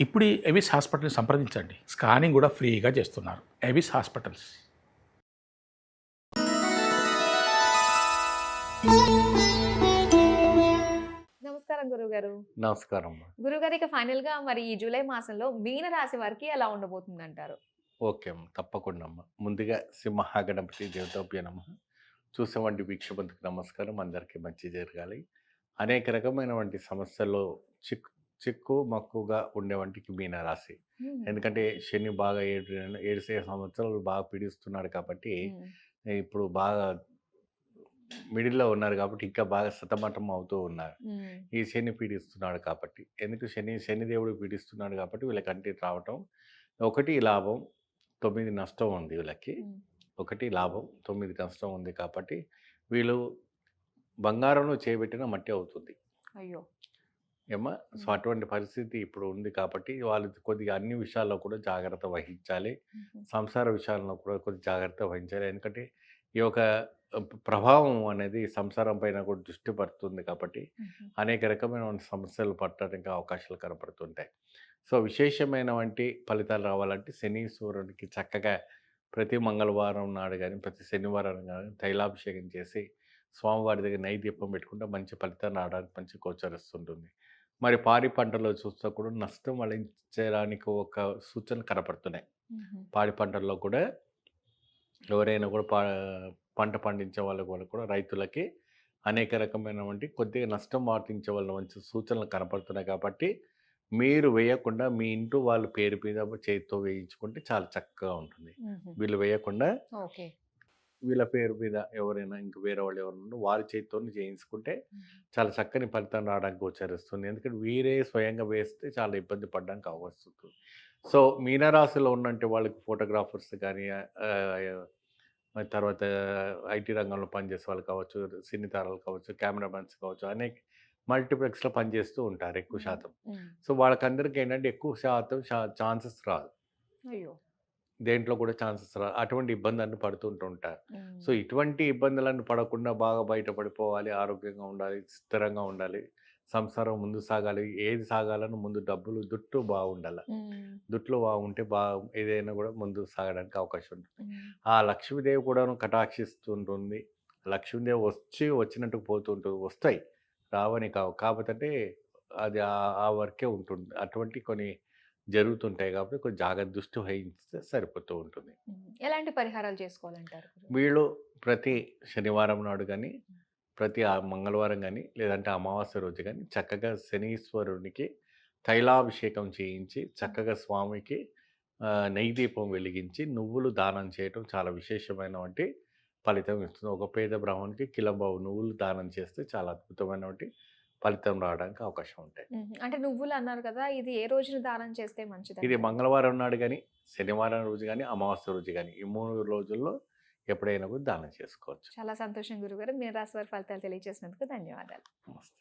ఇప్పుడు ఎవిస్ హాస్పిటల్ని సంప్రదించండి. స్కానింగ్ కూడా ఫ్రీగా చేస్తున్నారు. Avis hospitals. నమస్కారం గురువుగారు. నమస్కారం. గురువుగారు ఇక ఫైనల్‌గా మరి ఈ జూలై మాసంలో మీన రాశి వారికి ఎలా ఉండబోతుందంటారు? ఓకే అమ్మ. తప్పకుండా అమ్మ. ముందుగా శ్రీ మహాగణపతి దేవతాభ్యో నమః. చూసేవంటి వీక్షబంధుకు నమస్కారం. అందరికీ మంచి జరగాలి. అనేక రకమైనటువంటి సమస్యల్లో చిక్కు మక్కువగా ఉండేవంటికి మీనరాశి. హ్మ్. ఎందుకంటే శని బాగా 7 సంవత్సరాలు బాగా పీడిస్తున్నాడు కాబట్టి, హ్మ్. ఇప్పుడు బాగా మిడిల్‌లో ఉన్నారు కాబట్టి ఇంకా బాగా సతమతం అవుతూ ఉన్నారు. హ్మ్. ఈ శని పీడిస్తున్నాడు కాబట్టి. ఎందుకు శనిదేవుడు పీడిస్తున్నాడు కాబట్టి వీళ్ళకంటే రావటం 1 లాభం, 9 నష్టం ఉంది వీళ్ళకి. హ్మ్. 1 లాభం, 9 నష్టం ఉంది కాబట్టి వీళ్ళు బంగారంలో చేయబెట్టిన మట్టి అవుతుంది. అయ్యో! ఏమ్మా? సో, హ్మ్. అటువంటి పరిస్థితి ఇప్పుడు ఉంది కాబట్టి వాళ్ళు కొద్దిగా అన్ని విషయాల్లో కూడా జాగ్రత్త వహించాలి. హుహు. సంసార విషయాల్లో కూడా కొద్దిగా జాగ్రత్త వహించాలి. ఎందుకంటే ఈ యొక్క ప్రభావం అనేది సంసారం పైన కూడా దృష్టి పడుతుంది కాబట్టి హుహు. అనేక రకమైనటువంటి సమస్యలు పడటానికి అవకాశాలు కనపడుతుంటాయి. సో, విశేషమైనవంటి ఫలితాలు రావాలంటే శని, సూర్యుడికి చక్కగా ప్రతి మంగళవారం నాడు గాని, ప్రతి శనివారం గాని తైలాభిషేకం చేసి స్వామివారి దగ్గర నైవేద్యం పెట్టుకుంటే మంచి ఫలితం రావడానికి మంచి గోచరిస్తుంటుంది. మరి పాడి పంటల్లో చూస్తే కూడా నష్టం వలించడానికి ఒక సూచన కనపడుతున్నాయి. హుహు. పాడి పంటల్లో కూడా ఎవరైనా కూడా పంట పండించే వాళ్ళు కూడా రైతులకి అనేక రకమైనటువంటి కొద్దిగా నష్టం వాటించే వాళ్ళ మంచి సూచనలు కనపడుతున్నాయి కాబట్టి మీరు వేయకుండా మీ ఇంట్లో వాళ్ళ పేరు మీద చేతితో వేయించుకుంటే చాలా చక్కగా ఉంటుంది. హుహు. వీళ్ళు వేయకుండా ఓకే. వీళ్ళ పేరు మీద ఎవరైనా ఇంక వేరే వాళ్ళు ఎవరైనా వారి చేతితోనే చేయించుకుంటే హుహు. చాలా చక్కని ఫలితం రావడానికి గోచరిస్తుంది. ఎందుకంటే వీరే స్వయంగా వేస్తే చాలా ఇబ్బంది పడడానికి అవకాశం ఉంటుంది. సో, మీనరాశిలో ఉన్నంటి వాళ్ళకి ఫోటోగ్రాఫర్స్ కానీ తర్వాత ఐటీ రంగంలో పనిచేసే వాళ్ళు కావచ్చు, సినీ తారలు కావచ్చు, కెమెరామెన్స్ కావచ్చు, అనేక మల్టీప్లెక్స్‌లో పనిచేస్తూ ఉంటారు ఎక్కువ హ్మ్. శాతం. హ్మ్. సో, వాళ్ళకందరికీ ఏంటంటే ఎక్కువ శాతం ఛాన్సెస్ రాదు. అయ్యో! దేంట్లో కూడా ఛాన్సెస్ అటువంటి ఇబ్బందులను పడుతుంటూ ఉంటారు. సో, హ్మ్. ఇటువంటి ఇబ్బందులను పడకుండా బాగా బయటపడిపోవాలి, ఆరోగ్యంగా ఉండాలి, స్థిరంగా ఉండాలి, సంసారం ముందు సాగాలి. ఏది సాగాలన్నా ముందు డబ్బులు, దుట్టు బాగుండాల. హ్మ్. దుట్లో బాగుంటే ఏదైనా కూడా ముందుకు సాగడానికి అవకాశం ఉంటుంది. హ్మ్. ఆ లక్ష్మీదేవి కూడాను కటాక్షిస్తుంటుంది. లక్ష్మీదేవి వచ్చినట్టు పోతుంటుంది. వస్తాయి, రావని కావు. కాకపోతే అది ఆ వరకే ఉంటుంది. అటువంటి కొన్ని జరుగుతుంటాయి కాబట్టి కొంచెం జాగ్రత్త దృష్టి వహిస్తే సరిపోతూ ఉంటుంది. హ్మ్. ఎలాంటి పరిహారాలు చేసుకోవాలంటారు గురువు? వీళ్ళు ప్రతి శనివారం నాడు గానీ, ప్రతి మంగళవారం గానీ, లేదంటే అమావాస్య రోజు గానీ చక్కగా శనీశ్వరునికి తైలాభిషేకం చేయించి, హ్మ్. చక్కగా స్వామికి నెయ్యి దీపం వెలిగించి, నువ్వులు దానం చేయటం చాలా విశేషమైనవంటి ఫలితం ఇస్తుంది. ఒక పేద బ్రాహ్మణునికి కిలోంబావు నువ్వులు దానం చేస్తే చాలా అద్భుతమైనటువంటి ఫలితం రావడానికి అవకాశం ఉంటాయి. హుహు. అంటే నువ్వులన్నారు కదా! ఇది ఏ రోజున దానం చేస్తే ఇది మంచిదంటారు? మంగళవారం నాడు గాని, శనివారం రోజు గాని, అమావాస్య రోజు గాని ఈ 3 రోజుల్లో ఎప్పుడైనా కూడా దానం చేసుకోవచ్చు. చాలా సంతోషం గురువుగారు. మీన రాశి వారి ఫలితాలు తెలియజేసినందుకు ధన్యవాదాలు. నమస్తే.